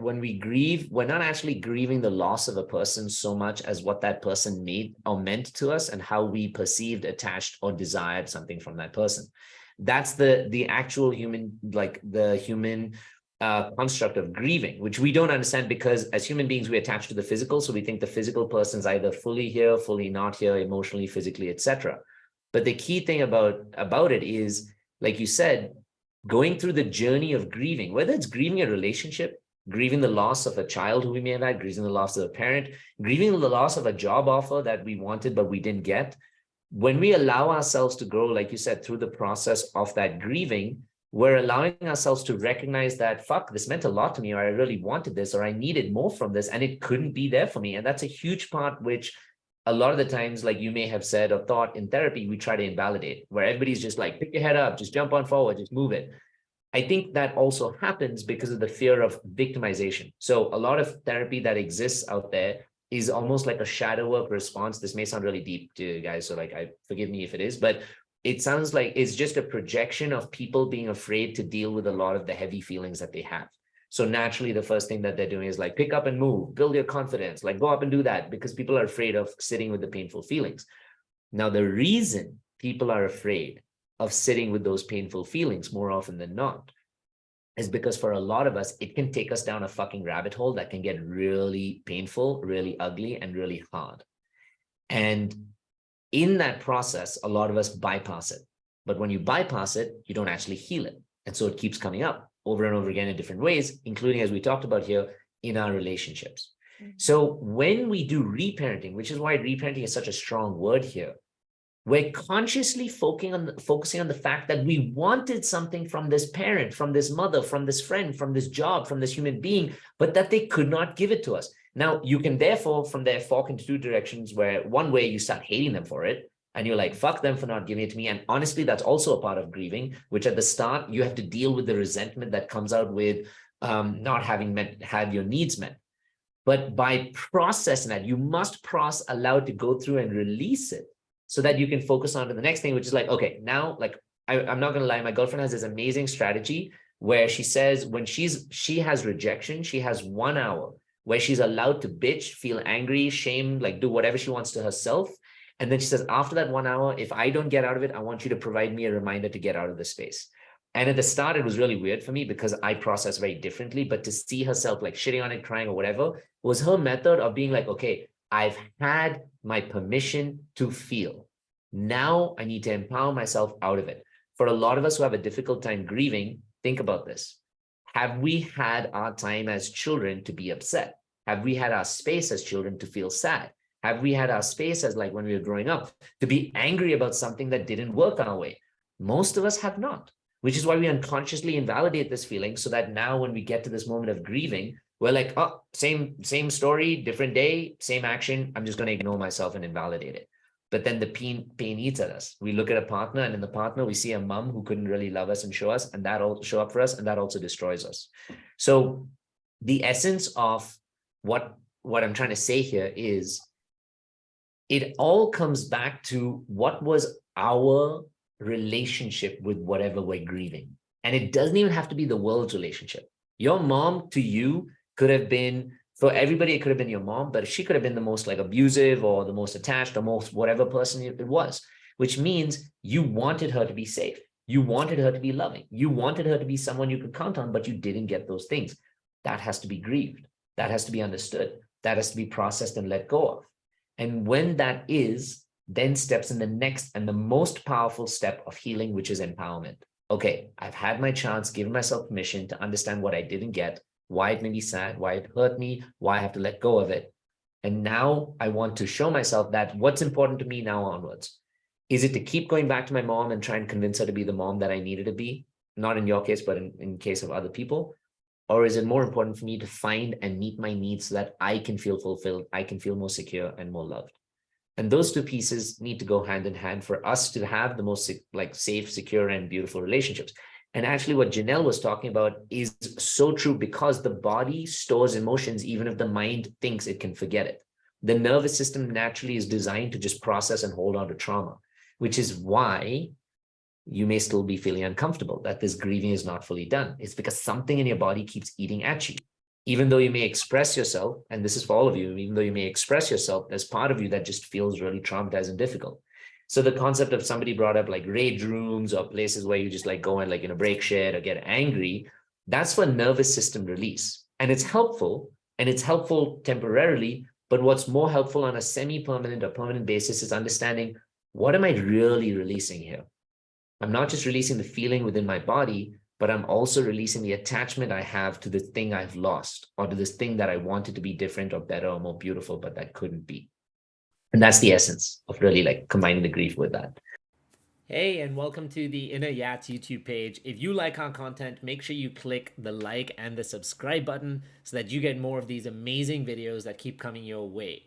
when we grieve, we're not actually grieving the loss of a person so much as what that person made or meant to us and how we perceived, attached, or desired something from that person. That's the actual human, like the human construct of grieving, which we don't understand because as human beings, we attach to the physical. So we think the physical person is either fully here, fully not here, emotionally, physically, etc. But the key thing about it is, like you said, going through the journey of grieving, whether it's grieving a relationship, grieving the loss of a child who we may have had, grieving the loss of a parent, grieving the loss of a job offer that we wanted but we didn't get. When we allow ourselves to grow, like you said, through the process of that grieving, we're allowing ourselves to recognize that, fuck, this meant a lot to me, or I really wanted this, or I needed more from this, and it couldn't be there for me. And that's a huge part, which a lot of the times, like you may have said or thought in therapy, we try to invalidate, where everybody's just like, pick your head up, just jump on forward, just move it. I think that also happens because of the fear of victimization. So a lot of therapy that exists out there is almost like a shadow work response. This may sound really deep to you guys, so like, forgive me if it is, but it sounds like it's just a projection of people being afraid to deal with a lot of the heavy feelings that they have. So naturally, the first thing that they're doing is like, pick up and move, build your confidence, like go up and do that, because people are afraid of sitting with the painful feelings. Now, the reason people are afraid of sitting with those painful feelings more often than not is because for a lot of us, it can take us down a fucking rabbit hole that can get really painful, really ugly, and really hard. And in that process, a lot of us bypass it. But when you bypass it, you don't actually heal it. And so it keeps coming up over and over again in different ways, including, as we talked about here, in our relationships. So when we do reparenting, which is why reparenting is such a strong word here, we're consciously focusing on the fact that we wanted something from this parent, from this mother, from this friend, from this job, from this human being, but that they could not give it to us. Now, you can therefore, from there, fork into two directions, where one way you start hating them for it, and you're like, fuck them for not giving it to me. And honestly, that's also a part of grieving, which at the start, you have to deal with the resentment that comes out with not having had your needs met. But by processing that, you must allow it to go through and release it, so that you can focus on to the next thing, which is like, okay, now, like, I'm not going to lie. My girlfriend has this amazing strategy where she says when she has rejection, she has 1 hour where she's allowed to bitch, feel angry, shame, like do whatever she wants to herself. And then she says, after that 1 hour, if I don't get out of it, I want you to provide me a reminder to get out of the space. And at the start, it was really weird for me because I process very differently, but to see herself like shitting on it, crying or whatever was her method of being like, okay, I've had my permission to feel. Now I need to empower myself out of it. For a lot of us who have a difficult time grieving, think about this. Have we had our time as children to be upset? Have we had our space as children to feel sad? Have we had our space as like when we were growing up to be angry about something that didn't work our way? Most of us have not, which is why we unconsciously invalidate this feeling so that now when we get to this moment of grieving, we're like, oh, same story, different day, same action. I'm just going to ignore myself and invalidate it. But then the pain eats at us. We look at a partner, and in the partner, we see a mom who couldn't really love us and show us, and that will show up for us, and that also destroys us. So the essence of what I'm trying to say here is it all comes back to what was our relationship with whatever we're grieving. And it doesn't even have to be the world's relationship. Your mom to you could have been, for everybody, it could have been your mom, but she could have been the most like abusive or the most attached or most whatever person it was, which means you wanted her to be safe. You wanted her to be loving. You wanted her to be someone you could count on, but you didn't get those things. That has to be grieved. That has to be understood. That has to be processed and let go of. And when that is, then steps in the next and the most powerful step of healing, which is empowerment. Okay, I've had my chance, given myself permission to understand what I didn't get, why it made me sad, why it hurt me, why I have to let go of it. And now I want to show myself that what's important to me now onwards. Is it to keep going back to my mom and try and convince her to be the mom that I needed to be? Not in your case, but in case of other people. Or is it more important for me to find and meet my needs so that I can feel fulfilled, I can feel more secure and more loved? And those two pieces need to go hand in hand for us to have the most like safe, secure, and beautiful relationships. And actually what Janelle was talking about is so true, because the body stores emotions even if the mind thinks it can forget it. The nervous system naturally is designed to just process and hold on to trauma, which is why you may still be feeling uncomfortable that this grieving is not fully done. It's because something in your body keeps eating at you. Even though you may express yourself, and this is for all of you, even though you may express yourself, there's part of you that just feels really traumatized and difficult. So the concept of somebody brought up like rage rooms or places where you just like go and like, break shit or get angry, that's for nervous system release. And it's helpful, and it's helpful temporarily. But what's more helpful on a semi-permanent or permanent basis is understanding, what am I really releasing here? I'm not just releasing the feeling within my body, but I'm also releasing the attachment I have to the thing I've lost, or to this thing that I wanted to be different or better or more beautiful, but that couldn't be. And that's the essence of really like combining the grief with that. Hey, and welcome to the Inner Yats YouTube page. If you like our content, make sure you click the like and the subscribe button so that you get more of these amazing videos that keep coming your way.